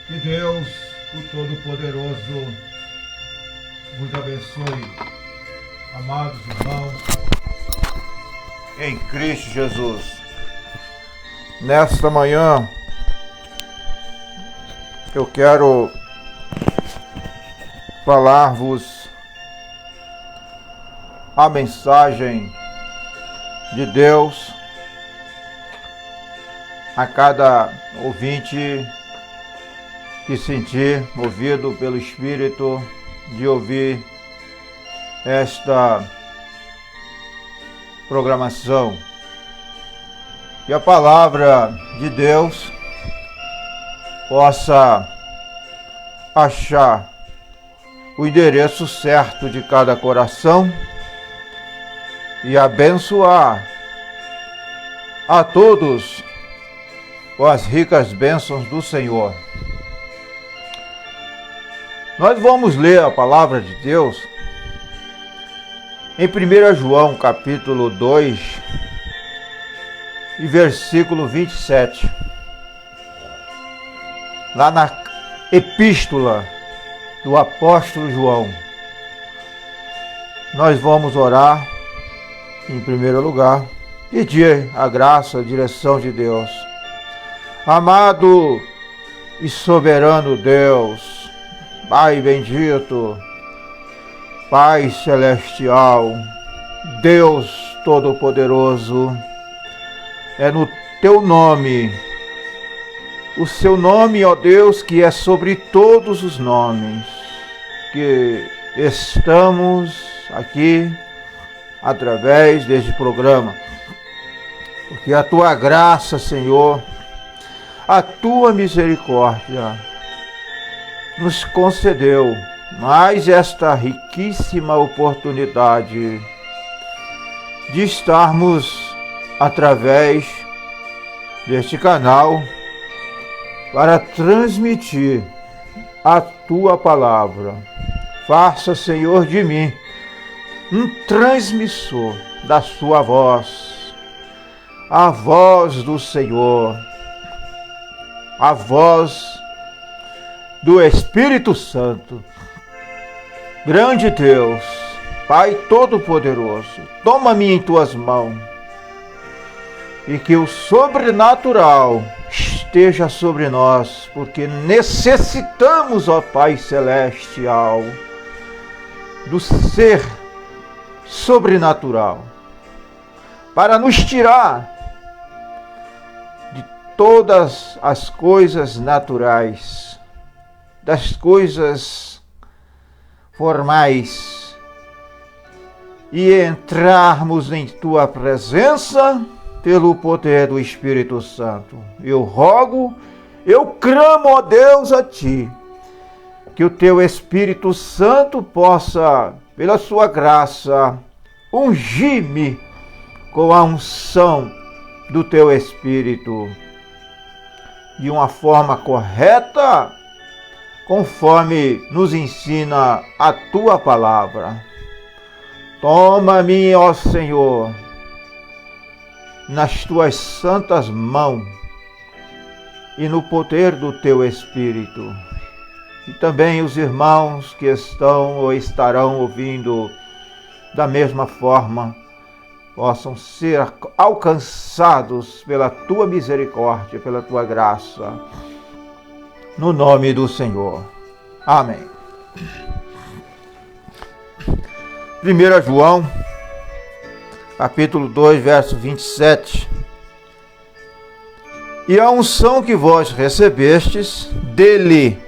Que Deus, o Todo-Poderoso, vos abençoe, amados irmãos, em Cristo Jesus. Nesta manhã, eu quero falar-vos a mensagem de Deus a cada ouvinte que sentir movido pelo Espírito de ouvir esta programação. Que a palavra de Deus possa achar o endereço certo de cada coração e abençoar a todos com as ricas bênçãos do Senhor. Nós vamos ler a palavra de Deus em 1 João capítulo 2 e versículo 27. Lá na epístola do apóstolo João. Nós vamos orar em primeiro lugar, pedir a graça, a direção de Deus. Amado e soberano Deus, Pai bendito, Pai celestial, Deus todo-poderoso, é no teu nome, o seu nome, ó Deus, que é sobre todos os nomes, que estamos aqui através deste programa, porque a tua graça, Senhor, a tua misericórdia nos concedeu mais esta riquíssima oportunidade de estarmos através deste canal para transmitir a tua palavra. Faça, Senhor, de mim um transmissor da sua voz, a voz do Senhor, a voz do Espírito Santo. Grande Deus, Pai Todo-Poderoso, toma-me em tuas mãos e que o sobrenatural esteja sobre nós, porque necessitamos, ó Pai Celestial, do ser sobrenatural para nos tirar de todas as coisas naturais, das coisas formais, e entrarmos em tua presença pelo poder do Espírito Santo. Eu rogo, eu clamo, ó Deus, a ti, que o teu Espírito Santo possa, pela sua graça, ungir-me com a unção do teu Espírito de uma forma correta, conforme nos ensina a tua palavra. Toma-me, ó Senhor, nas tuas santas mãos e no poder do teu Espírito. E também os irmãos que estão ou estarão ouvindo da mesma forma possam ser alcançados pela tua misericórdia, pela tua graça, no nome do Senhor. Amém. 1 João, capítulo 2, verso 27. E a unção que vós recebestes dele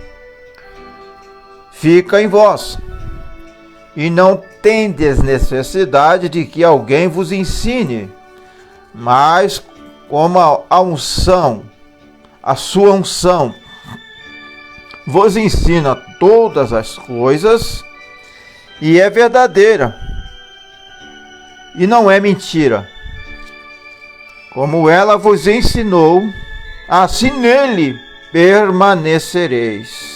fica em vós, e não tendes necessidade de que alguém vos ensine, mas como a unção, a sua unção, vos ensina todas as coisas, e é verdadeira, e não é mentira. Como ela vos ensinou, assim nele permanecereis.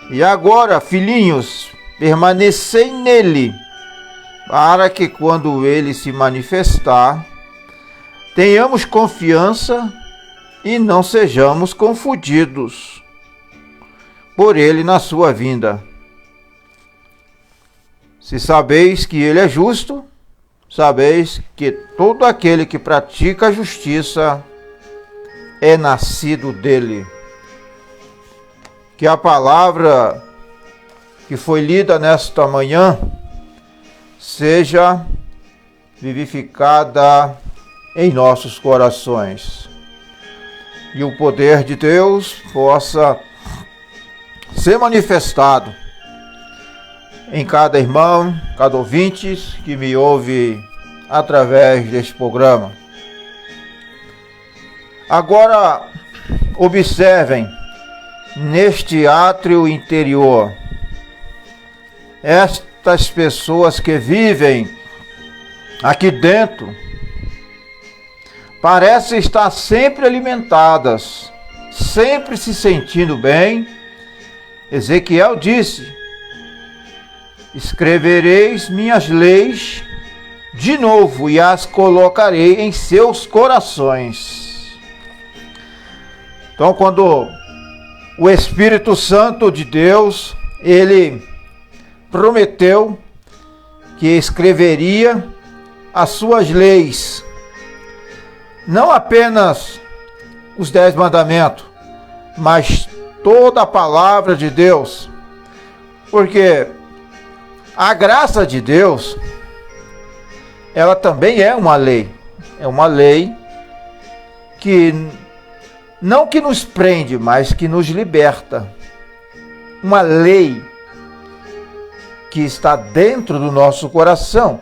E agora, filhinhos, permanecei nele, para que quando ele se manifestar, tenhamos confiança e não sejamos confundidos por ele na sua vinda. Se sabeis que ele é justo, sabeis que todo aquele que pratica a justiça é nascido dele. Que a palavra que foi lida nesta manhã seja vivificada em nossos corações. E o poder de Deus possa ser manifestado em cada irmão, cada ouvinte que me ouve através deste programa. Agora, observem neste átrio interior estas pessoas que vivem aqui dentro parecem estar sempre alimentadas, sempre se sentindo bem. Ezequiel disse: escrevereis minhas leis de novo e as colocarei em seus corações. Então, quando o Espírito Santo de Deus, ele prometeu que escreveria as suas leis, não apenas os 10 mandamentos, mas toda a palavra de Deus, porque a graça de Deus, ela também é uma lei que não que nos prende, mas que nos liberta, uma lei que está dentro do nosso coração,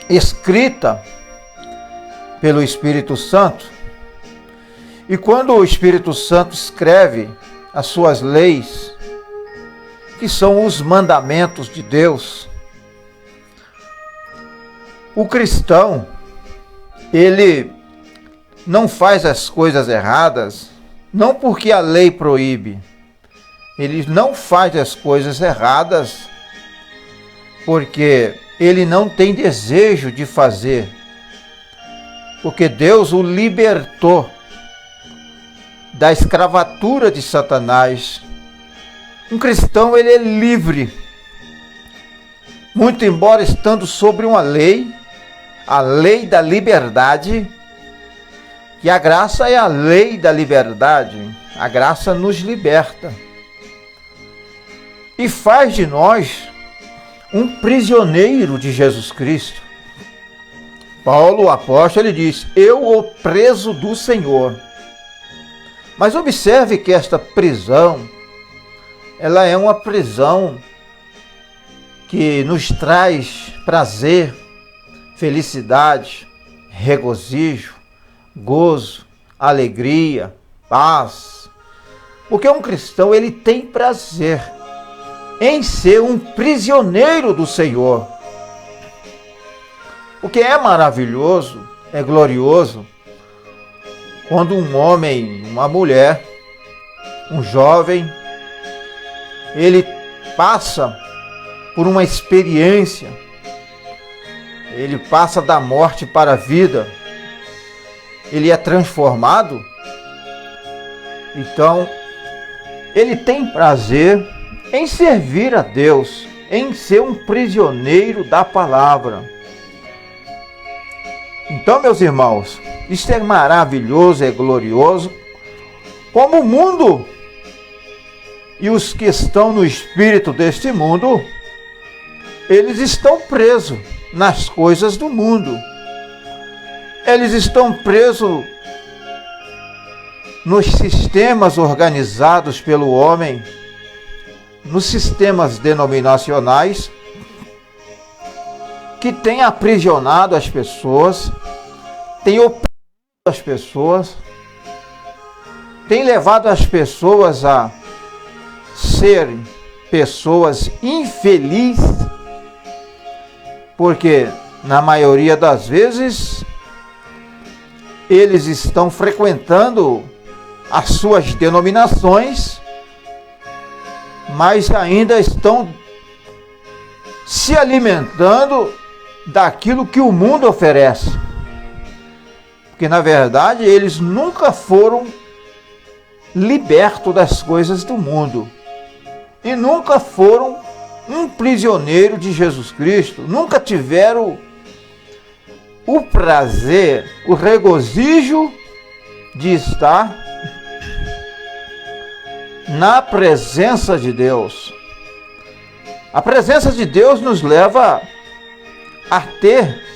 escrita pelo Espírito Santo. E quando o Espírito Santo escreve as suas leis, que são os mandamentos de Deus, o cristão, ele não faz as coisas erradas, não porque a lei proíbe, ele não faz as coisas erradas porque ele não tem desejo de fazer, porque Deus o libertou da escravatura de Satanás. Um cristão, ele é livre, muito embora estando sobre uma lei, a lei da liberdade, e a graça é a lei da liberdade. A graça nos liberta e faz de nós um prisioneiro de Jesus Cristo. Paulo, o apóstolo, ele diz: eu, o preso do Senhor. Mas observe que esta prisão, ela é uma prisão que nos traz prazer, felicidade, regozijo, gozo, alegria, paz. Porque um cristão, ele tem prazer em ser um prisioneiro do Senhor. O que é maravilhoso, é glorioso, quando um homem, uma mulher, um jovem, ele passa por uma experiência, ele passa da morte para a vida, ele é transformado, então ele tem prazer em servir a Deus, em ser um prisioneiro da palavra. Então, meus irmãos, isso é maravilhoso, é glorioso, como o mundo e os que estão no espírito deste mundo, eles estão presos nas coisas do mundo. Eles estão presos nos sistemas organizados pelo homem, nos sistemas denominacionais, que tem aprisionado as pessoas, tem oprimido as pessoas, tem levado as pessoas a serem pessoas infelizes, porque na maioria das vezes eles estão frequentando as suas denominações, mas ainda estão se alimentando daquilo que o mundo oferece. Porque na verdade eles nunca foram libertos das coisas do mundo. E nunca foram um prisioneiro de Jesus Cristo. Nunca tiveram o prazer, o regozijo de estar na presença de Deus. A presença de Deus nos leva a ter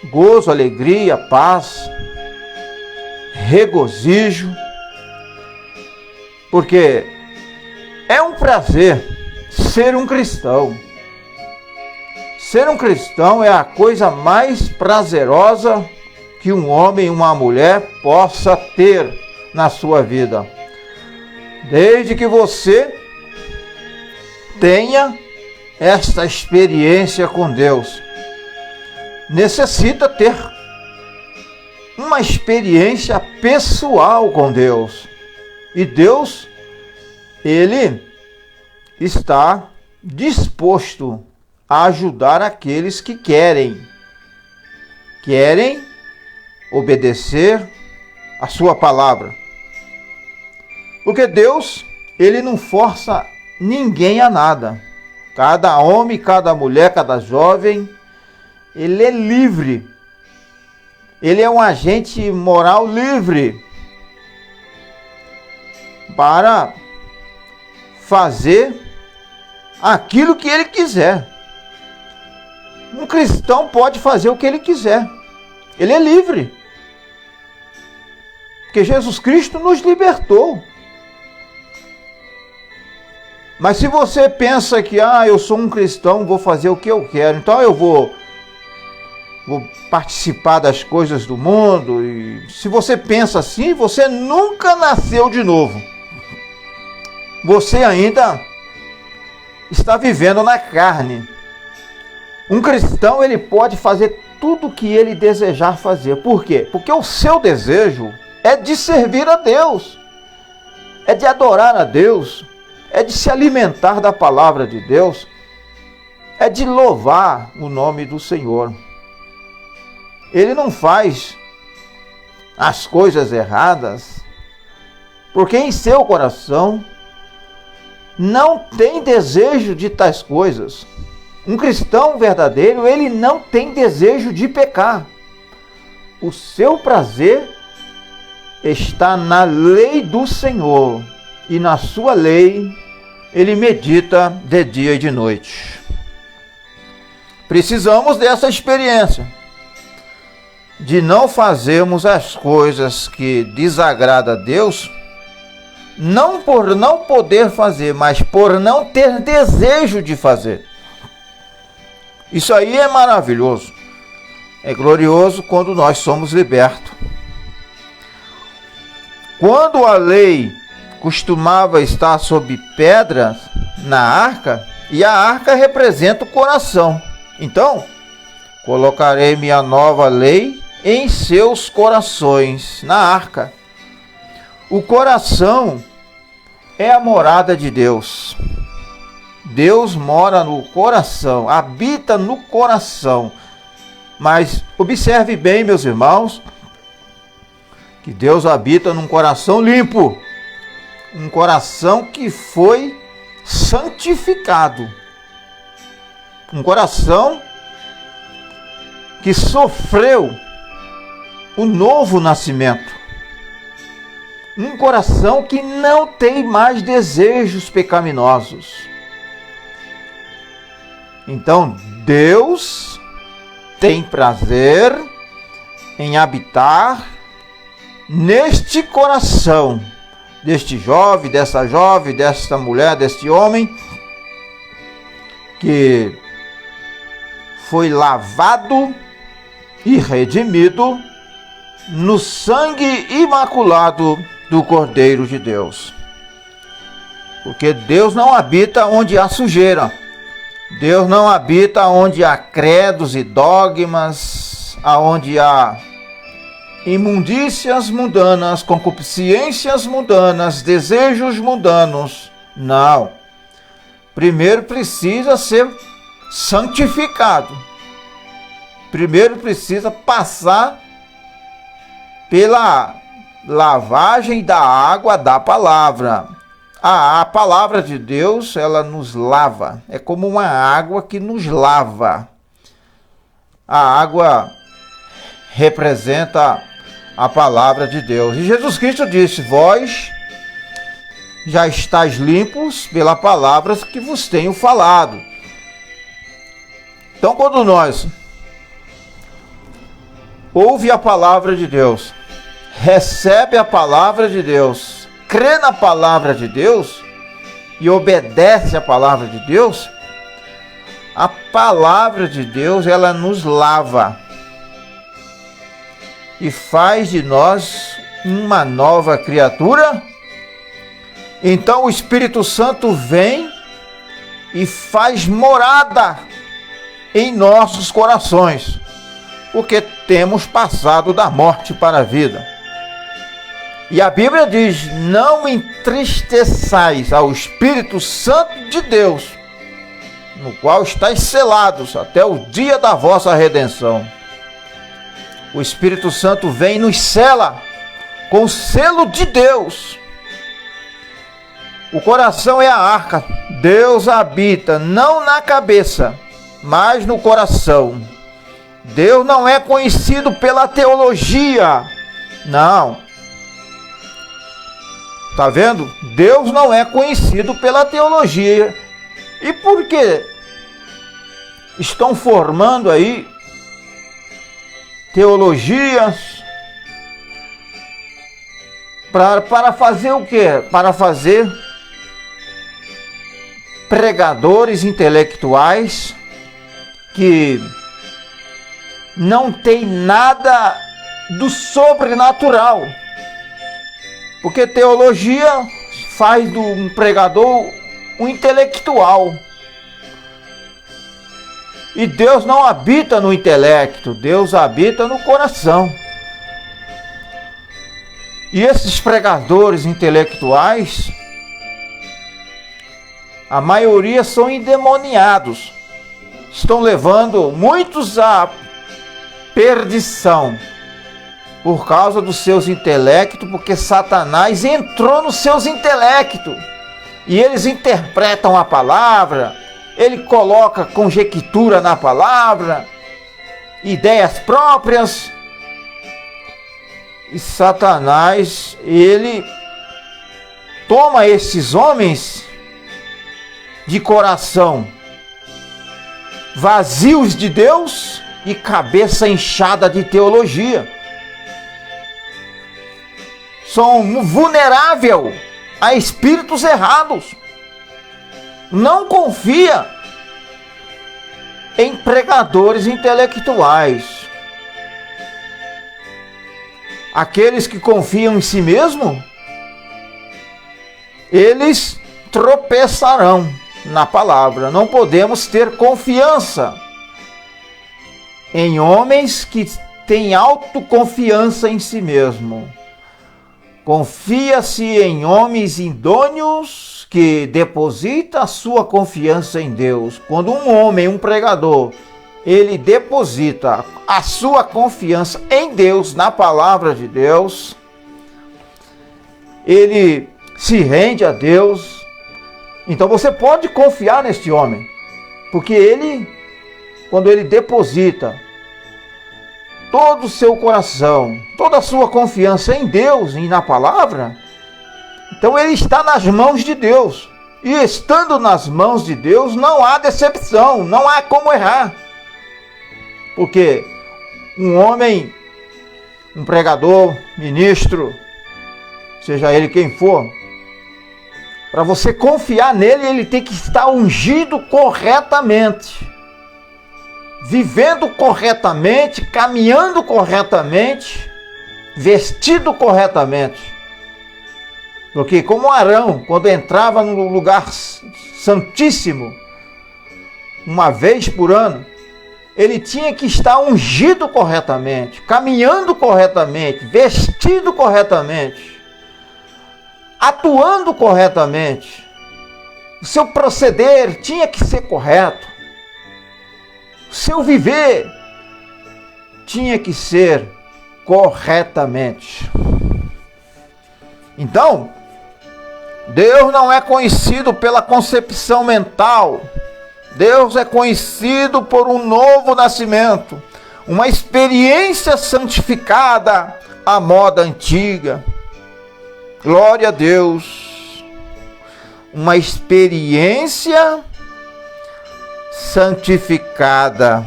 gozo, alegria, paz, regozijo, porque é um prazer ser um cristão. Ser um cristão é a coisa mais prazerosa que um homem e uma mulher possa ter na sua vida. Desde que você tenha esta experiência com Deus, necessita ter uma experiência pessoal com Deus. E Deus, Ele está disposto a ajudar aqueles que querem obedecer a sua palavra. Porque Deus, Ele não força ninguém a nada. Cada homem, cada mulher, cada jovem, ele é livre. Ele é um agente moral livre para fazer aquilo que ele quiser. Um cristão pode fazer o que ele quiser. Ele é livre. Porque Jesus Cristo nos libertou. Mas se você pensa que eu sou um cristão, vou fazer o que eu quero, então eu vou participar das coisas do mundo, e se você pensa assim, você nunca nasceu de novo. Você ainda está vivendo na carne. Um cristão, ele pode fazer tudo o que ele desejar fazer. Por quê? Porque o seu desejo é de servir a Deus, é de adorar a Deus, é de se alimentar da palavra de Deus, é de louvar o nome do Senhor. Ele não faz as coisas erradas, porque em seu coração não tem desejo de tais coisas. Um cristão verdadeiro, ele não tem desejo de pecar. O seu prazer está na lei do Senhor, e na sua lei ele medita de dia e de noite. Precisamos dessa experiência de não fazermos as coisas que desagradam a Deus, não por não poder fazer, mas por não ter desejo de fazer. Isso aí é maravilhoso. É glorioso quando nós somos libertos. Quando a lei costumava estar sob pedras na arca, e a arca representa o coração. Então, colocarei minha nova lei em seus corações, na arca. O coração é a morada de Deus. Deus mora no coração, habita no coração. Mas observe bem, meus irmãos, que Deus habita num coração limpo, um coração que foi santificado, um coração que sofreu o novo nascimento, um coração que não tem mais desejos pecaminosos. Então Deus tem prazer em habitar neste coração deste jovem, desta mulher, deste homem que foi lavado e redimido no sangue imaculado do Cordeiro de Deus. Porque Deus não habita onde há sujeira. Deus não habita onde há credos e dogmas, aonde há imundícias mundanas, concupiscências mundanas, desejos mundanos. Não. Primeiro precisa ser santificado. Primeiro precisa passar pela lavagem da água da palavra. A palavra de Deus, ela nos lava. É como uma água que nos lava. A água representa a palavra de Deus. E Jesus Cristo disse: vós já estáis limpos pela palavra que vos tenho falado. Então, quando nós ouve a palavra de Deus, recebe a palavra de Deus, crê na palavra de Deus e obedece a palavra de Deus, a palavra de Deus, ela nos lava e faz de nós uma nova criatura. Então o Espírito Santo vem e faz morada em nossos corações, porque temos passado da morte para a vida. E a Bíblia diz: não entristeçais ao Espírito Santo de Deus, no qual estáis selados até o dia da vossa redenção. O Espírito Santo vem e nos sela com o selo de Deus. O coração é a arca. Deus habita não na cabeça, mas no coração. Deus não é conhecido pela teologia. Não. Tá vendo? Deus não é conhecido pela teologia. E por que estão formando aí teologias para fazer o quê? Para fazer pregadores intelectuais que não tem nada do sobrenatural. Porque teologia faz do um pregador um intelectual. E Deus não habita no intelecto, Deus habita no coração. E esses pregadores intelectuais, a maioria são endemoniados. Estão levando muitos à perdição por causa dos seus intelectos, porque Satanás entrou nos seus intelectos. E eles interpretam a palavra, ele coloca conjectura na palavra, ideias próprias. E Satanás, ele toma esses homens de coração vazios de Deus e cabeça inchada de teologia. São vulneráveis a espíritos errados. Não confia em pregadores intelectuais. Aqueles que confiam em si mesmo, eles tropeçarão na palavra. Não podemos ter confiança em homens que têm autoconfiança em si mesmo. Confia-se em homens idôneos que deposita a sua confiança em Deus. Quando um homem, um pregador, ele deposita a sua confiança em Deus, na palavra de Deus, ele se rende a Deus. Então você pode confiar neste homem, porque ele, quando ele deposita todo o seu coração, toda a sua confiança em Deus e na palavra, então ele está nas mãos de Deus. E estando nas mãos de Deus, não há decepção, não há como errar. Porque um homem, um pregador, ministro, seja ele quem for, para você confiar nele, ele tem que estar ungido corretamente, vivendo corretamente, caminhando corretamente, vestido corretamente. Porque como Arão, quando entrava no lugar santíssimo, uma vez por ano, ele tinha que estar ungido corretamente, caminhando corretamente, vestido corretamente, atuando corretamente. O seu proceder tinha que ser correto. O seu viver tinha que ser corretamente. Então, Deus não é conhecido pela concepção mental. Deus é conhecido por um novo nascimento, uma experiência santificada à moda antiga. Glória a Deus. Uma experiência santificada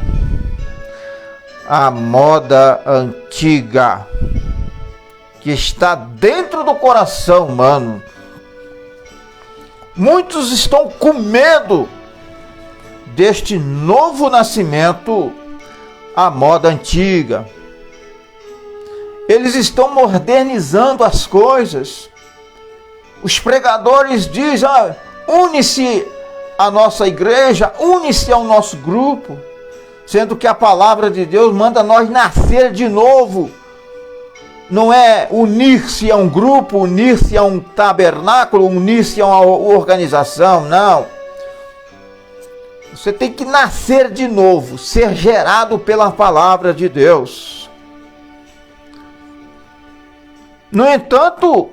à moda antiga, que está dentro do coração humano. Muitos estão com medo deste novo nascimento à moda antiga. Eles estão modernizando as coisas. Os pregadores dizem: une-se à nossa igreja, une-se ao nosso grupo, sendo que a palavra de Deus manda nós nascer de novo. Não é unir-se a um grupo, unir-se a um tabernáculo, unir-se a uma organização, não. Você tem que nascer de novo, ser gerado pela palavra de Deus. No entanto,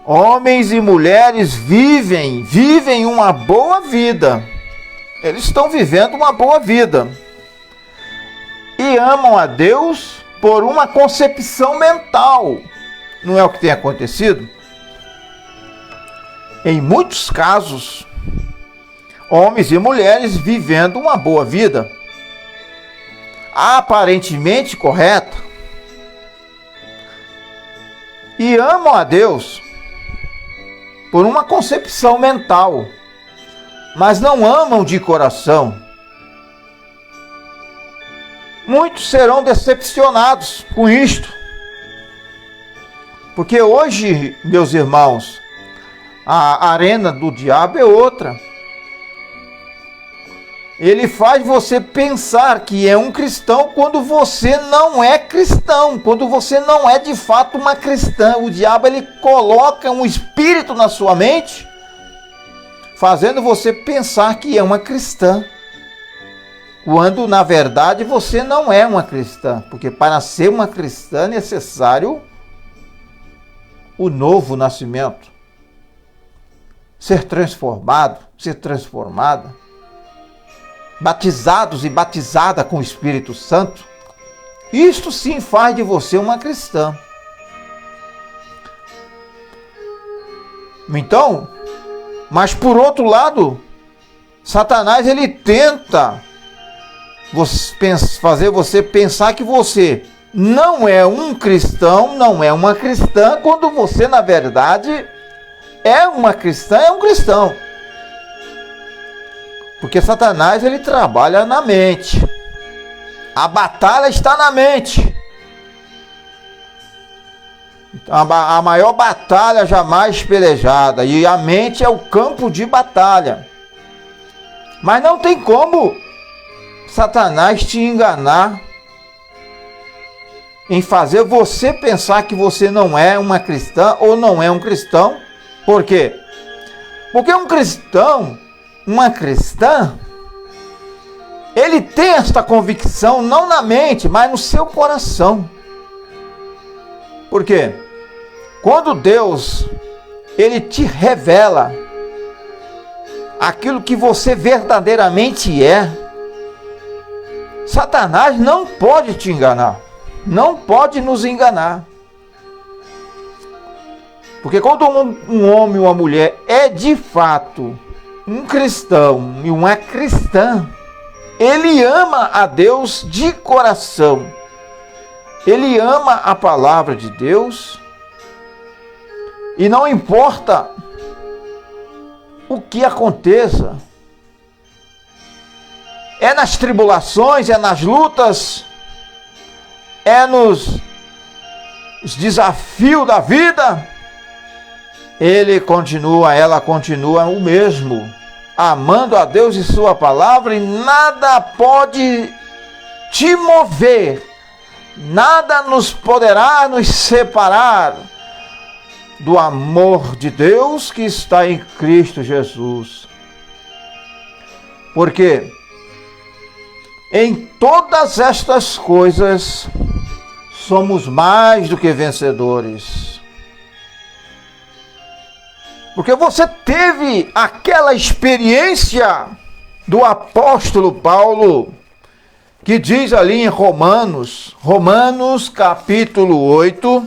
homens e mulheres vivem uma boa vida. Eles estão vivendo uma boa vida. E amam a Deus por uma concepção mental. Não é o que tem acontecido? Em muitos casos, homens e mulheres vivendo uma boa vida, aparentemente correta, e amam a Deus por uma concepção mental, mas não amam de coração. Muitos serão decepcionados com isto, porque hoje, meus irmãos, a arena do diabo é outra. Ele faz você pensar que é um cristão quando você não é cristão, quando você não é de fato uma cristã. O diabo, ele coloca um espírito na sua mente, fazendo você pensar que é uma cristã, quando na verdade você não é uma cristã, porque para ser uma cristã é necessário o novo nascimento, ser transformado, ser transformada, batizados e batizada com o Espírito Santo. Isto sim faz de você uma cristã. Então, mas por outro lado, Satanás, ele tenta fazer você pensar que você não é um cristão, não é uma cristã, quando você na verdade é uma cristã, é um cristão. Porque Satanás, ele trabalha na mente. A batalha está na mente. A maior batalha jamais pelejada. E a mente é o campo de batalha. Mas não tem como Satanás te enganar em fazer você pensar que você não é uma cristã ou não é um cristão. Por quê? Porque um cristão, uma cristã, ele tem esta convicção não na mente, mas no seu coração. Por quê? Quando Deus, ele te revela aquilo que você verdadeiramente é, Satanás não pode te enganar, não pode nos enganar. Porque quando um homem ou uma mulher é de fato um cristão e uma cristã, ele ama a Deus de coração, ele ama a palavra de Deus, e não importa o que aconteça, é nas tribulações, é nas lutas, é nos desafios da vida, ela continua o mesmo, amando a Deus e sua palavra, e nada pode te mover, nada nos poderá nos separar do amor de Deus que está em Cristo Jesus. Porque em todas estas coisas somos mais do que vencedores. Porque você teve aquela experiência do apóstolo Paulo, que diz ali em Romanos capítulo 8,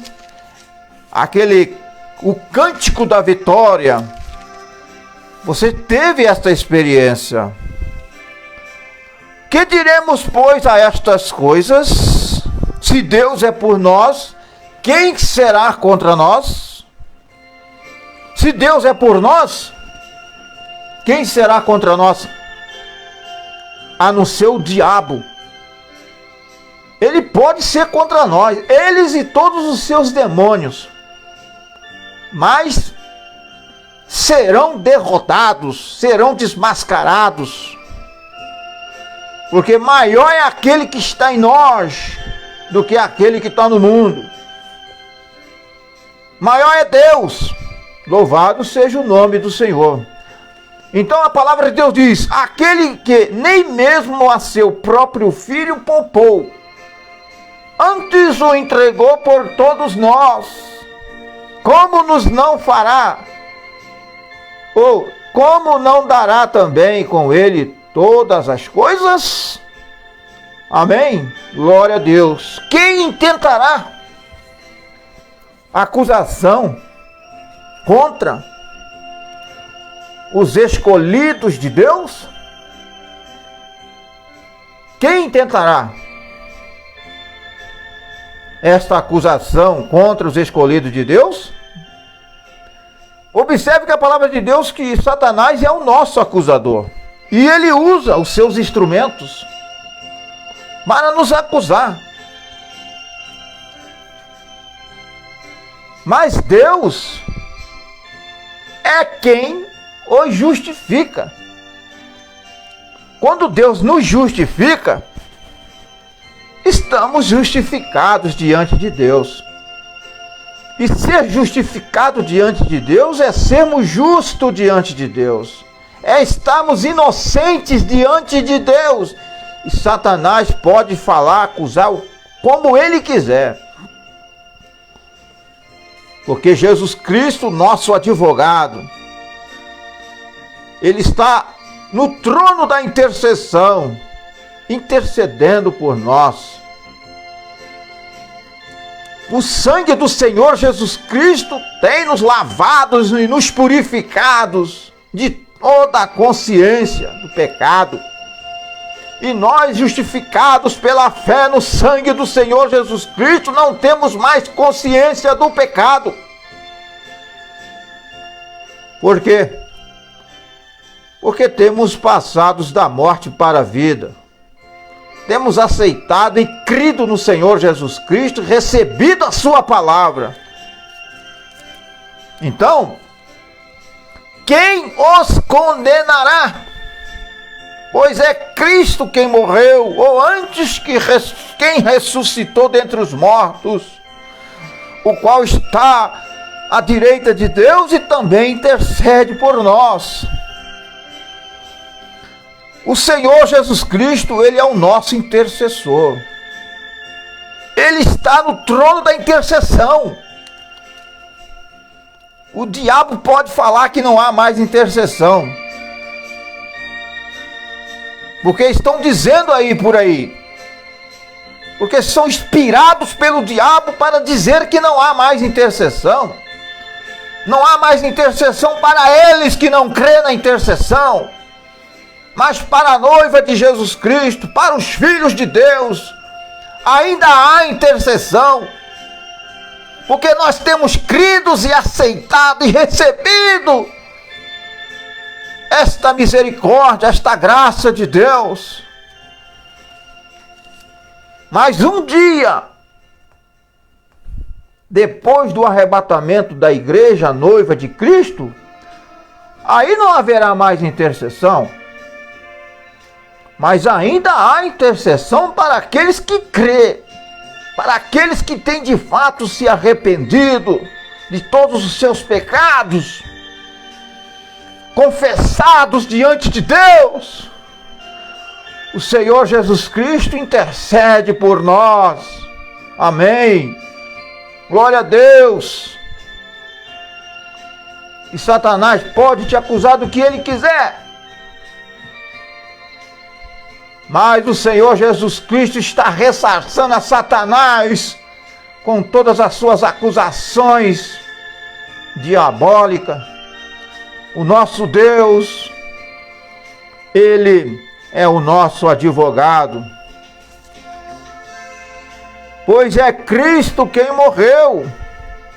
o cântico da vitória. Você teve esta experiência. Que diremos, pois, a estas coisas? Se Deus é por nós, quem será contra nós? Se Deus é por nós, quem será contra nós? A não ser o diabo. Ele pode ser contra nós, eles e todos os seus demônios, mas serão derrotados, serão desmascarados, porque maior é aquele que está em nós do que aquele que está no mundo. Maior é Deus, louvado seja o nome do Senhor. Então a palavra de Deus diz: aquele que nem mesmo a seu próprio filho poupou, antes o entregou por todos nós, como nos não fará? Ou como não dará também com ele todas as coisas? Amém? Glória a Deus. Quem intentará acusação contra os escolhidos de Deus? Quem tentará esta acusação contra os escolhidos de Deus? Observe que a palavra de Deus, que Satanás é o nosso acusador, e ele usa os seus instrumentos para nos acusar. Mas Deus é quem os justifica. Quando Deus nos justifica, estamos justificados diante de Deus. E ser justificado diante de Deus é sermos justos diante de Deus. É estarmos inocentes diante de Deus. E Satanás pode falar, acusar como ele quiser. Porque Jesus Cristo, nosso advogado, ele está no trono da intercessão, intercedendo por nós. O sangue do Senhor Jesus Cristo tem nos lavados e nos purificados de toda a consciência do pecado. E nós, justificados pela fé no sangue do Senhor Jesus Cristo, não temos mais consciência do pecado. Por quê? Porque temos passados da morte para a vida. Temos aceitado e crido no Senhor Jesus Cristo, recebido a sua palavra. Então, quem os condenará? Pois é Cristo quem morreu, ou antes quem ressuscitou dentre os mortos, o qual está à direita de Deus e também intercede por nós. O Senhor Jesus Cristo, ele é o nosso intercessor. Ele está no trono da intercessão. O diabo pode falar que não há mais intercessão, porque estão dizendo aí por aí, porque são inspirados pelo diabo para dizer que não há mais intercessão. Não há mais intercessão para eles que não crêem na intercessão. Mas para a noiva de Jesus Cristo, para os filhos de Deus, ainda há intercessão. Porque nós temos crido e aceitado e recebido esta misericórdia, esta graça de Deus. Mas um dia, depois do arrebatamento da igreja, a noiva de Cristo, aí não haverá mais intercessão. Mas ainda há intercessão para aqueles que crêem, para aqueles que têm de fato se arrependido de todos os seus pecados, confessados diante de Deus. O Senhor Jesus Cristo intercede por nós, Amém. Glória a Deus. E Satanás pode te acusar do que ele quiser. Mas o Senhor Jesus Cristo está ressarçando a Satanás com todas as suas acusações diabólicas. O nosso Deus, Ele é o nosso advogado. Pois é Cristo quem morreu,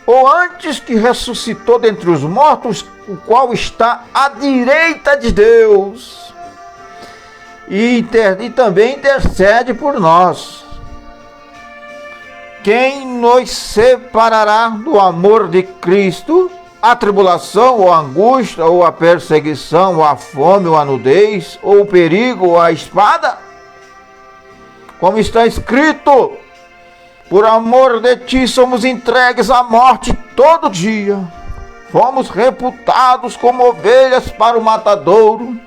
ou antes que ressuscitou dentre os mortos, o qual está à direita de Deus, e também intercede por nós. Quem nos separará do amor de Cristo? A tribulação, ou a angústia, ou a perseguição, ou a fome, ou a nudez, ou o perigo, ou a espada? Como está escrito: por amor de ti somos entregues à morte todo dia. Fomos reputados como ovelhas para o matadouro.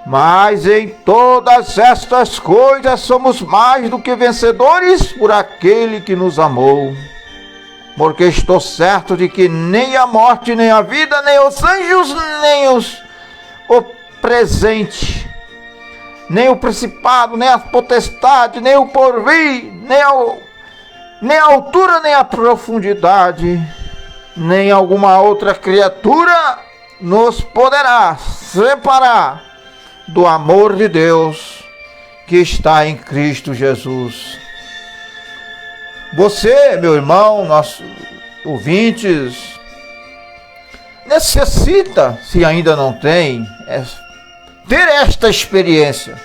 Mas em todas estas coisas somos mais do que vencedores por aquele que nos amou. Porque estou certo de que nem a morte, nem a vida, nem os anjos, nem o presente, nem o principado, nem a potestade, nem o porvir, nem a altura, nem a profundidade, nem alguma outra criatura nos poderá separar do amor de Deus que está em Cristo Jesus. Você, meu irmão, nossos ouvintes, necessita, se ainda não tem, ter esta experiência.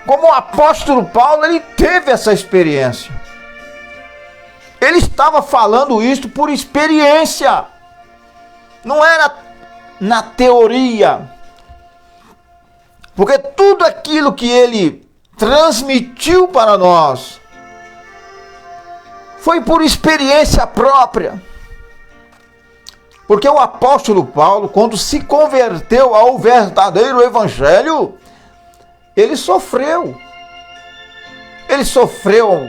Como o apóstolo Paulo, ele teve essa experiência. Ele estava falando isto por experiência. Não era na teoria. Porque tudo aquilo que ele transmitiu para nós foi por experiência própria. Porque o apóstolo Paulo, quando se converteu ao verdadeiro evangelho, ele sofreu. Ele sofreu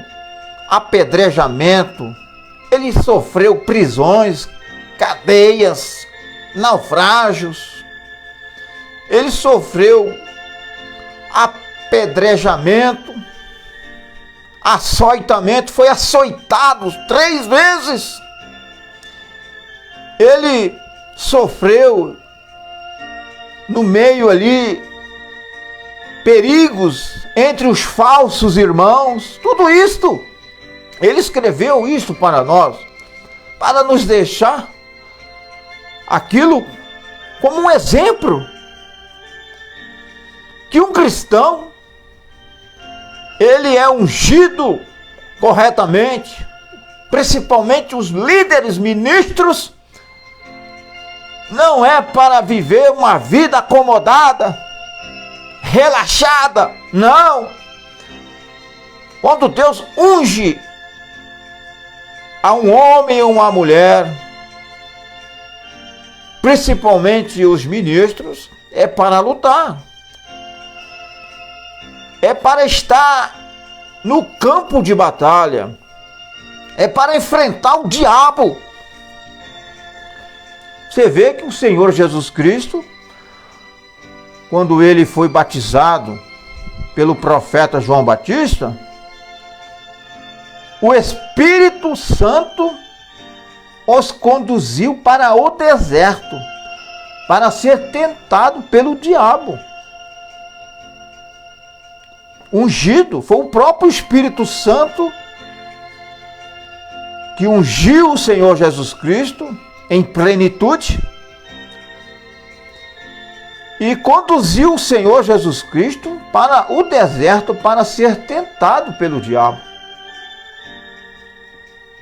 apedrejamento, ele sofreu prisões, cadeias, naufrágios. Ele sofreu apedrejamento, açoitamento, foi açoitado 3 vezes. Ele sofreu no meio ali perigos entre os falsos irmãos. Tudo isto, ele escreveu isto para nós, para nos deixar aquilo como um exemplo, que um cristão, ele é ungido corretamente, principalmente os líderes, ministros, não é para viver uma vida acomodada, relaxada, não. Quando Deus unge a um homem ou uma mulher, principalmente os ministros, é para lutar. É para estar no campo de batalha. É para enfrentar o diabo. Você vê que o Senhor Jesus Cristo, quando ele foi batizado pelo profeta João Batista, o Espírito Santo os conduziu para o deserto, para ser tentado pelo diabo. Ungido, foi o próprio Espírito Santo que ungiu o Senhor Jesus Cristo em plenitude e conduziu o Senhor Jesus Cristo para o deserto para ser tentado pelo diabo.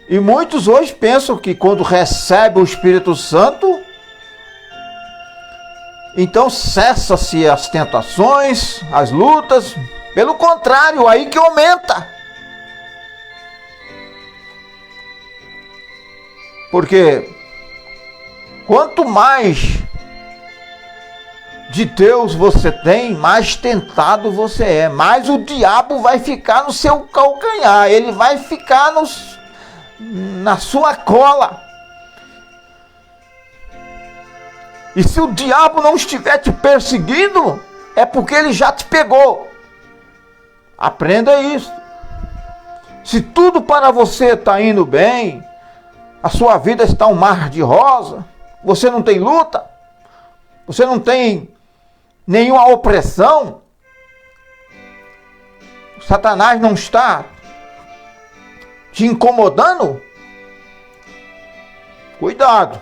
E muitos hoje pensam que quando recebe o Espírito Santo, então cessa-se as tentações, as lutas. Pelo contrário, aí que aumenta. Porque quanto mais de Deus você tem, mais tentado você é. Mais o diabo vai ficar no seu calcanhar. Ele vai ficar na sua cola. E se o diabo não estiver te perseguindo, é porque ele já te pegou. Aprenda isso. Se tudo para você está indo bem, a sua vida está um mar de rosa, você não tem luta, você não tem nenhuma opressão, Satanás não está te incomodando, cuidado,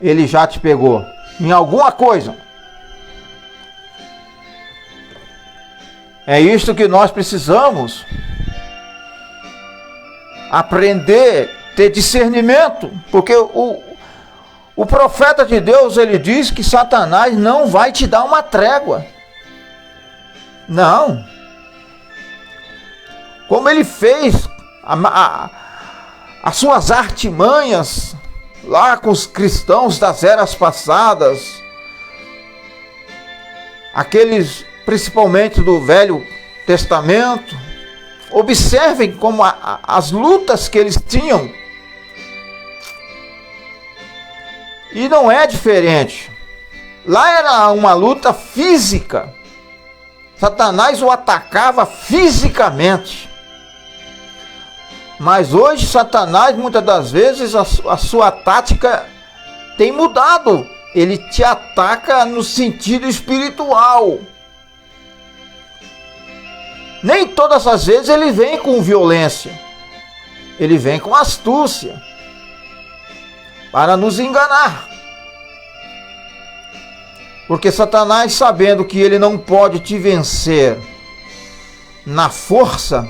ele já te pegou em alguma coisa. É isto que nós precisamos aprender, ter discernimento, porque o profeta de Deus, ele diz que Satanás não vai te dar uma trégua. Não. Como ele fez as suas artimanhas lá com os cristãos das eras passadas, aqueles principalmente do Velho Testamento, observem como as lutas que eles tinham. E não é diferente. Lá era uma luta física. Satanás o atacava fisicamente. Mas hoje Satanás, muitas das vezes, a sua tática tem mudado. Ele te ataca no sentido espiritual. Nem todas as vezes ele vem com violência. Ele vem com astúcia para nos enganar. Porque Satanás, sabendo que ele não pode te vencer na força,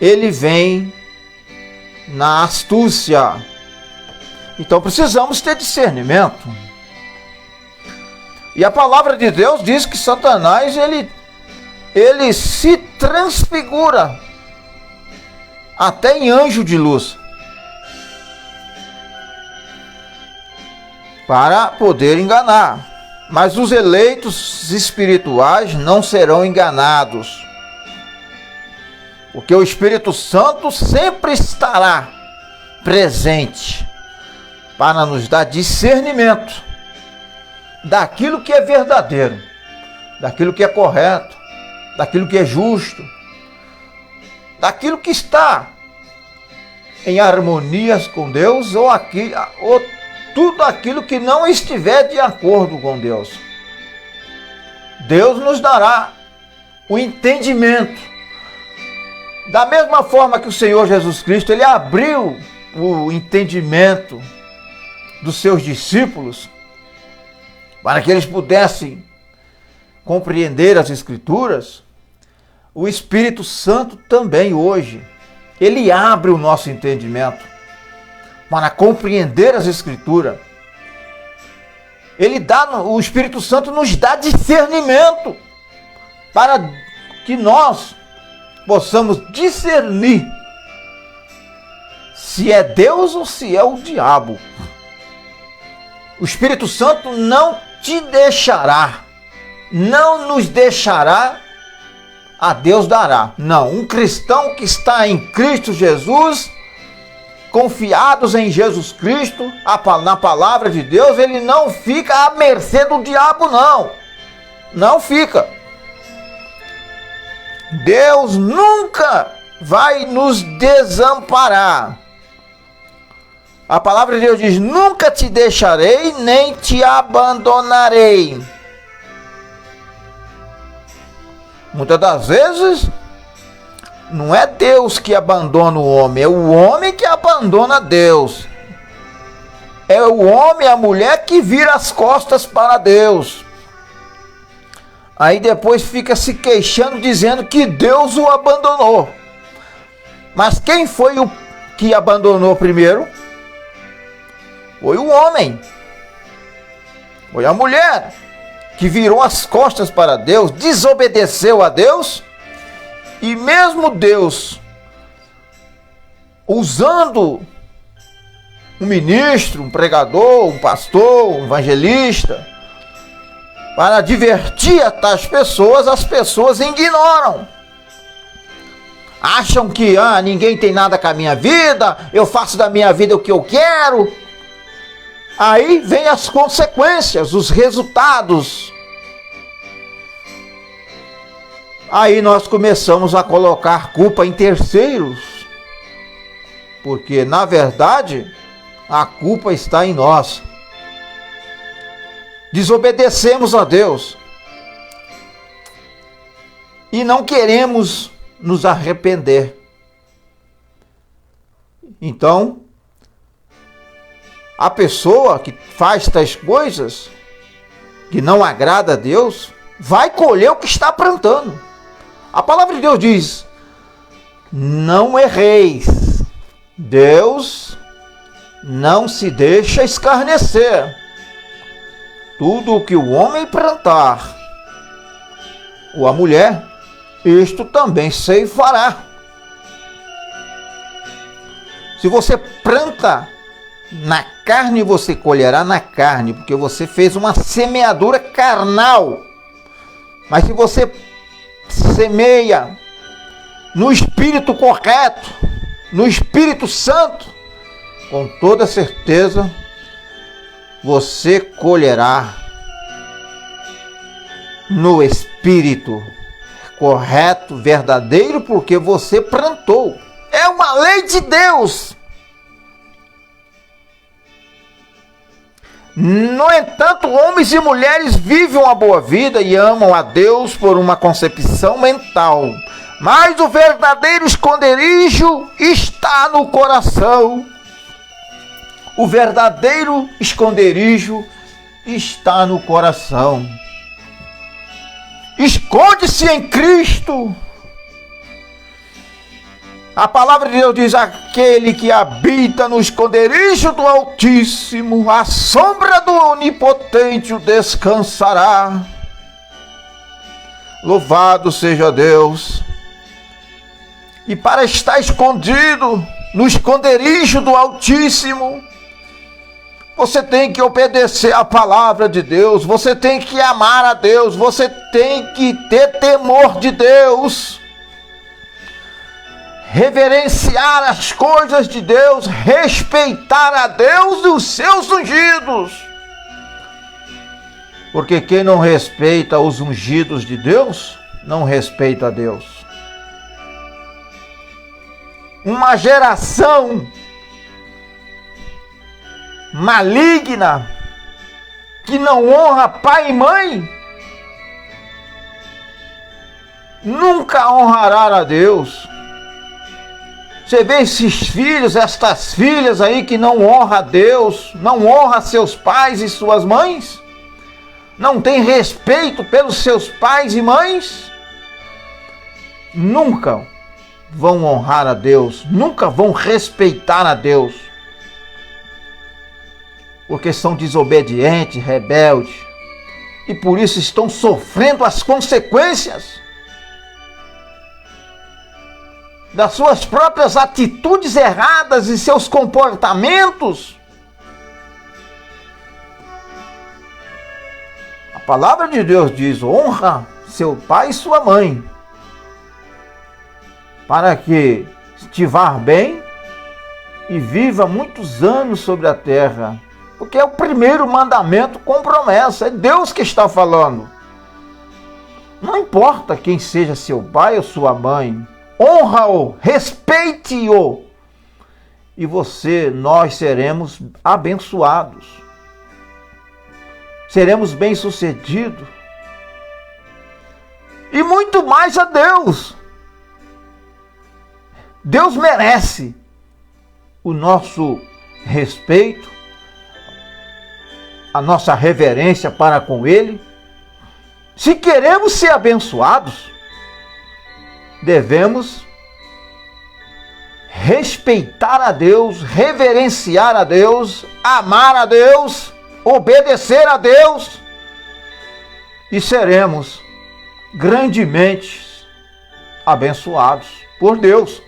ele vem na astúcia. Então precisamos ter discernimento. E a palavra de Deus diz que Satanás, ele se transfigura até em anjo de luz, para poder enganar. Mas os eleitos espirituais não serão enganados, porque o Espírito Santo sempre estará presente para nos dar discernimento daquilo que é verdadeiro, daquilo que é correto, daquilo que é justo, daquilo que está em harmonia com Deus, ou tudo aquilo que não estiver de acordo com Deus. Deus nos dará o entendimento. Da mesma forma que o Senhor Jesus Cristo, ele abriu o entendimento dos seus discípulos para que eles pudessem compreender as Escrituras. O Espírito Santo também hoje, ele abre o nosso entendimento para compreender as Escrituras. O Espírito Santo nos dá discernimento para que nós possamos discernir se é Deus ou se é o diabo. O Espírito Santo não te deixará, não nos deixará, a Deus dará. Não, um cristão que está em Cristo Jesus, confiados em Jesus Cristo, na palavra de Deus, ele não fica à mercê do diabo, não. Não fica. Deus nunca vai nos desamparar. A palavra de Deus diz: nunca te deixarei, nem te abandonarei. Muitas das vezes, não é Deus que abandona o homem, é o homem que abandona Deus. É o homem, a mulher que vira as costas para Deus. Aí depois fica se queixando, dizendo que Deus o abandonou. Mas quem foi o que abandonou primeiro? Foi o homem. Foi a mulher que virou as costas para Deus, desobedeceu a Deus. E mesmo Deus usando um ministro, um pregador, um pastor, um evangelista, para divertir as pessoas ignoram. Acham que ninguém tem nada com a minha vida, eu faço da minha vida o que eu quero. Aí vem as consequências, os resultados. Aí nós começamos a colocar culpa em terceiros, porque na verdade a culpa está em nós. Desobedecemos a Deus e não queremos nos arrepender. Então, a pessoa que faz tais coisas, que não agrada a Deus, vai colher o que está plantando. A palavra de Deus diz: não erreis. Deus não se deixa escarnecer. Tudo o que o homem plantar, ou a mulher, isto também ceifará. Se você planta na carne, você colherá na carne, porque você fez uma semeadura carnal. Mas se você semeia no Espírito correto, no Espírito Santo, com toda certeza você colherá no Espírito correto, verdadeiro, porque você plantou. É uma lei de Deus. No entanto, homens e mulheres vivem uma boa vida e amam a Deus por uma concepção mental. Mas o verdadeiro esconderijo está no coração. O verdadeiro esconderijo está no coração. Esconde-se em Cristo. A palavra de Deus diz: aquele que habita no esconderijo do Altíssimo, a sombra do Onipotente o descansará. Louvado seja Deus. E para estar escondido no esconderijo do Altíssimo, você tem que obedecer a palavra de Deus, você tem que amar a Deus, você tem que ter temor de Deus, reverenciar as coisas de Deus, respeitar a Deus e os seus ungidos. Porque quem não respeita os ungidos de Deus, não respeita a Deus. Uma geração maligna, que não honra pai e mãe, nunca honrará a Deus. Você vê esses filhos, estas filhas aí que não honram a Deus, não honram seus pais e suas mães, não tem respeito pelos seus pais e mães, nunca vão honrar a Deus, nunca vão respeitar a Deus, porque são desobedientes, rebeldes, e por isso estão sofrendo as consequências das suas próprias atitudes erradas e seus comportamentos. A palavra de Deus diz: honra seu pai e sua mãe, para que te vá bem e viva muitos anos sobre a terra. Porque é o primeiro mandamento com promessa, é Deus que está falando. Não importa quem seja seu pai ou sua mãe, honra-o, respeite-o, e nós seremos abençoados, seremos bem-sucedidos, e muito mais a Deus. Deus merece o nosso respeito, a nossa reverência para com Ele. Se queremos ser abençoados, devemos respeitar a Deus, reverenciar a Deus, amar a Deus, obedecer a Deus, e seremos grandemente abençoados por Deus.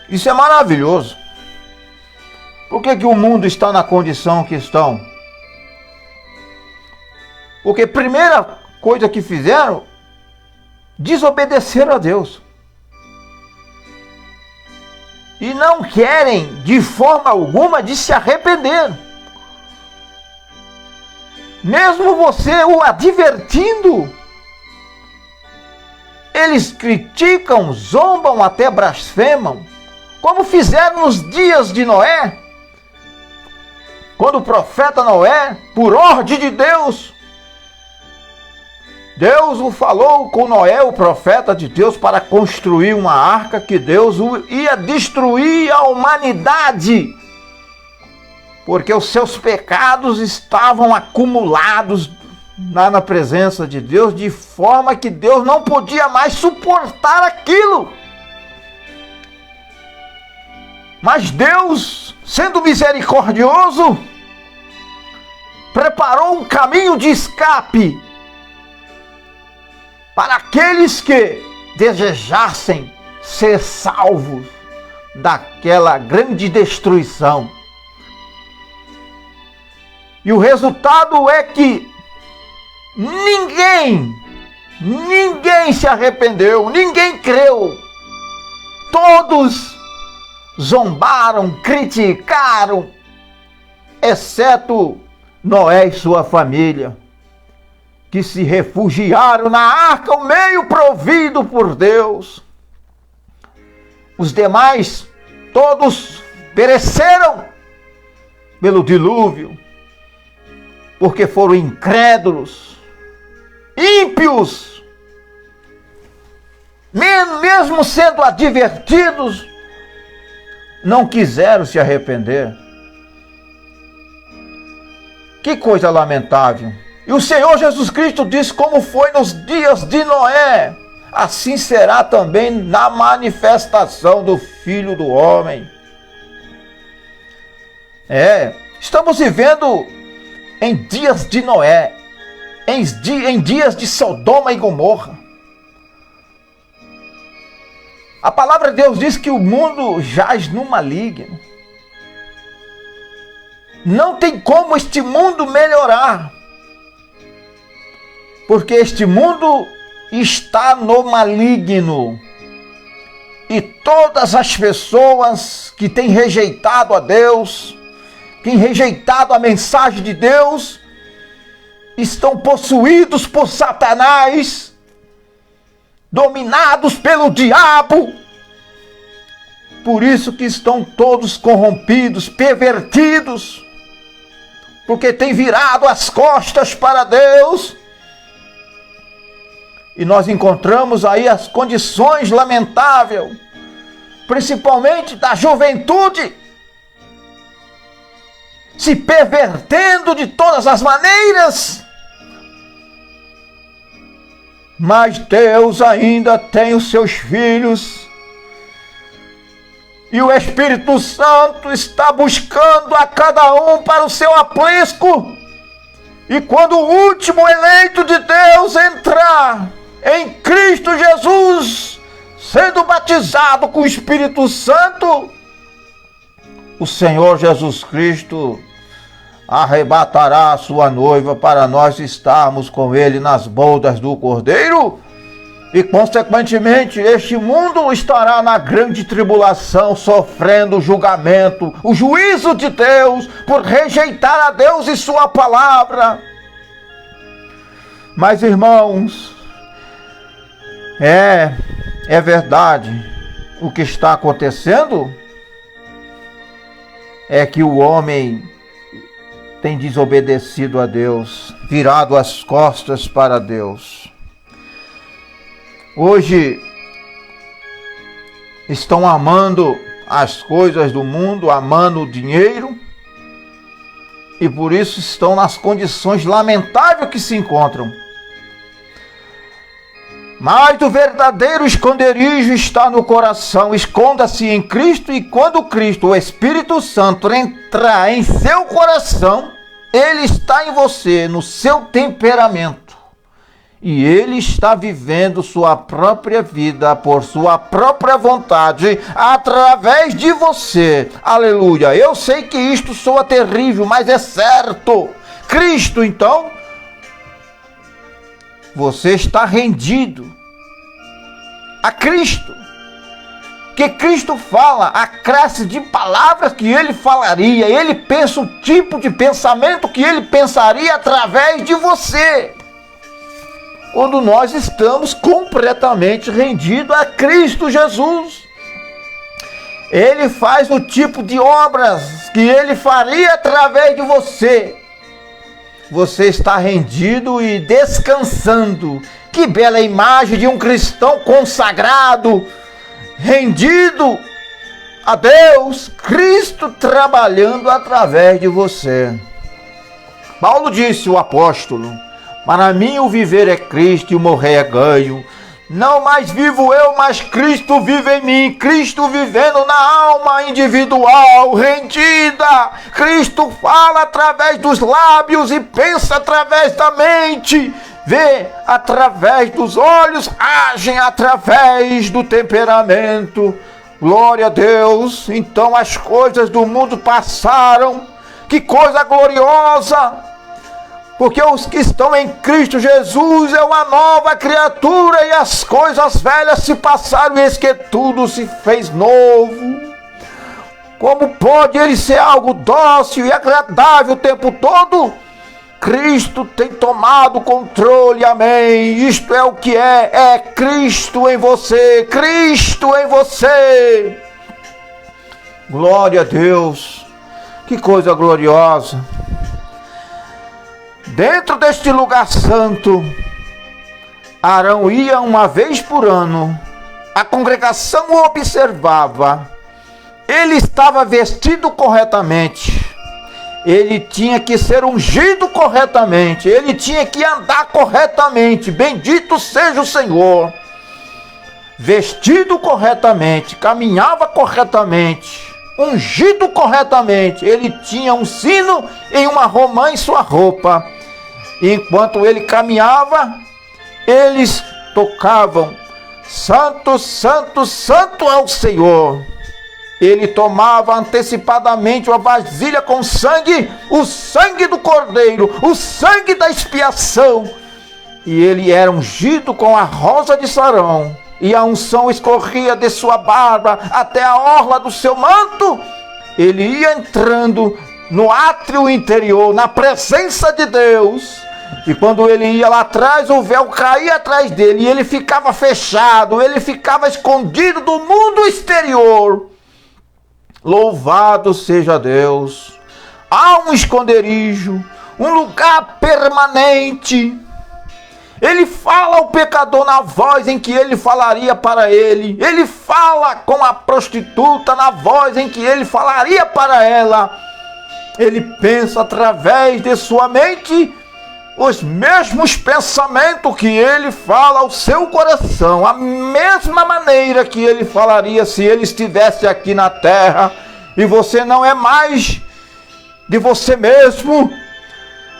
Isso é maravilhoso. Por que o mundo está na condição que estão? Porque a primeira coisa que fizeram, desobedeceram a Deus. E não querem, de forma alguma, de se arrepender. Mesmo você o advertindo, eles criticam, zombam, até blasfemam, como fizeram nos dias de Noé, quando o profeta Noé, por ordem de Deus, Deus o falou com Noé, o profeta de Deus, para construir uma arca que Deus ia destruir a humanidade, porque os seus pecados estavam acumulados na presença de Deus, de forma que Deus não podia mais suportar aquilo. Mas Deus, sendo misericordioso, preparou um caminho de escape para aqueles que desejassem ser salvos daquela grande destruição. E o resultado é que ninguém se arrependeu, ninguém creu. Todos zombaram, criticaram, exceto Noé e sua família, que se refugiaram na arca, o meio provido por Deus. Os demais, todos pereceram pelo dilúvio, porque foram incrédulos, ímpios, mesmo sendo advertidos, não quiseram se arrepender. Que coisa lamentável. E o Senhor Jesus Cristo diz: como foi nos dias de Noé, assim será também na manifestação do Filho do Homem. Estamos vivendo em dias de Noé, em dias de Sodoma e Gomorra. A palavra de Deus diz que o mundo jaz no maligno. Não tem como este mundo melhorar, porque este mundo está no maligno. E todas as pessoas que têm rejeitado a Deus, que têm rejeitado a mensagem de Deus, estão possuídos por Satanás, dominados pelo diabo. Por isso que estão todos corrompidos, pervertidos, porque têm virado as costas para Deus. E nós encontramos aí as condições lamentáveis, principalmente da juventude, se pervertendo de todas as maneiras. Mas Deus ainda tem os seus filhos, e o Espírito Santo está buscando a cada um para o seu aprisco. E quando o último eleito de Deus entrar em Cristo Jesus, sendo batizado com o Espírito Santo, o Senhor Jesus Cristo arrebatará a sua noiva para nós estarmos com Ele nas bodas do Cordeiro. E consequentemente este mundo estará na grande tribulação, sofrendo o julgamento, o juízo de Deus, por rejeitar a Deus e sua palavra. Mas irmãos, é verdade, o que está acontecendo é que o homem tem desobedecido a Deus, virado as costas para Deus. Hoje estão amando as coisas do mundo, amando o dinheiro, e por isso estão nas condições lamentáveis que se encontram. Mas o verdadeiro esconderijo está no coração. Esconda-se em Cristo, e quando Cristo, o Espírito Santo, entrar em seu coração, Ele está em você, no seu temperamento. E Ele está vivendo sua própria vida por sua própria vontade através de você. Aleluia! Eu sei que isto soa terrível, mas é certo. Cristo, então, você está rendido a Cristo. Que Cristo fala, a classe de palavras que Ele falaria. Ele pensa o tipo de pensamento que Ele pensaria através de você. Quando nós estamos completamente rendidos a Cristo Jesus. Ele faz o tipo de obras que Ele faria através de você. Você está rendido e descansando. Que bela imagem de um cristão consagrado, rendido a Deus, Cristo trabalhando através de você. Paulo disse, o apóstolo: para mim o viver é Cristo e o morrer é ganho. Não mais vivo eu, mas Cristo vive em mim. Cristo vivendo na alma individual, rendida. Cristo fala através dos lábios e pensa através da mente. Vê através dos olhos, agem através do temperamento. Glória a Deus. Então as coisas do mundo passaram. Que coisa gloriosa! Porque os que estão em Cristo Jesus é uma nova criatura, e as coisas velhas se passaram, e eis que tudo se fez novo. Como pode Ele ser algo dócil e agradável o tempo todo? Cristo tem tomado controle, amém. Isto é o que é Cristo em você, Cristo em você. Glória a Deus, que coisa gloriosa. Dentro deste lugar santo, Arão ia uma vez por ano, a congregação o observava, ele estava vestido corretamente, ele tinha que ser ungido corretamente, ele tinha que andar corretamente, bendito seja o Senhor, vestido corretamente, caminhava corretamente, ungido corretamente, ele tinha um sino e uma romã em sua roupa. Enquanto ele caminhava, eles tocavam: Santo, Santo, Santo é o Senhor. Ele tomava antecipadamente uma vasilha com sangue, o sangue do Cordeiro, o sangue da expiação. E ele era ungido com a rosa de Sarão, e a unção escorria de sua barba até a orla do seu manto. Ele ia entrando no átrio interior, na presença de Deus. E quando ele ia lá atrás, o véu caía atrás dele, e ele ficava fechado, ele ficava escondido do mundo exterior. Louvado seja Deus! Há um esconderijo, um lugar permanente. Ele fala ao pecador na voz em que ele falaria para ele. Ele fala com a prostituta na voz em que ele falaria para ela. Ele pensa através de sua mente os mesmos pensamentos que ele fala ao seu coração, a mesma maneira que ele falaria se ele estivesse aqui na terra. E você não é mais de você mesmo,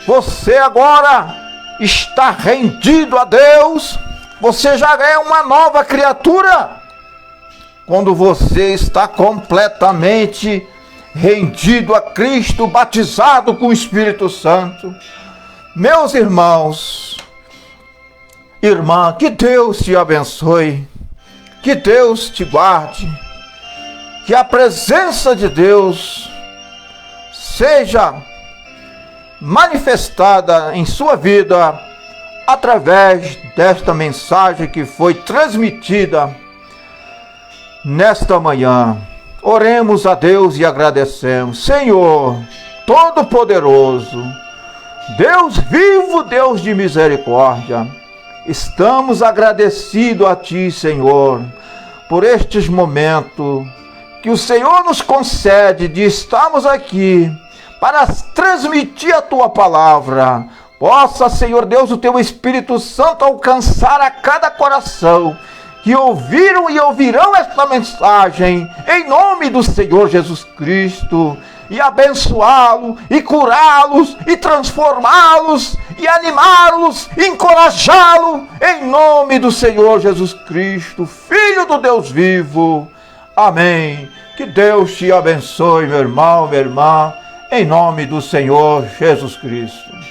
você agora está rendido a Deus, você já é uma nova criatura. Quando você está completamente rendido a Cristo, batizado com o Espírito Santo. Meus irmãos, irmã, que Deus te abençoe, que Deus te guarde, que a presença de Deus seja manifestada em sua vida através desta mensagem que foi transmitida nesta manhã. Oremos a Deus e agradecemos. Senhor Todo-Poderoso, Deus vivo, Deus de misericórdia, estamos agradecidos a Ti, Senhor, por estes momentos que o Senhor nos concede de estarmos aqui para transmitir a Tua palavra. Possa, Senhor Deus, o Teu Espírito Santo alcançar a cada coração que ouviram e ouvirão esta mensagem, em nome do Senhor Jesus Cristo, e abençoá-lo, e curá-los, e transformá-los, e animá-los, encorajá-lo, em nome do Senhor Jesus Cristo, Filho do Deus vivo. Amém. Que Deus te abençoe, meu irmão, minha irmã, em nome do Senhor Jesus Cristo.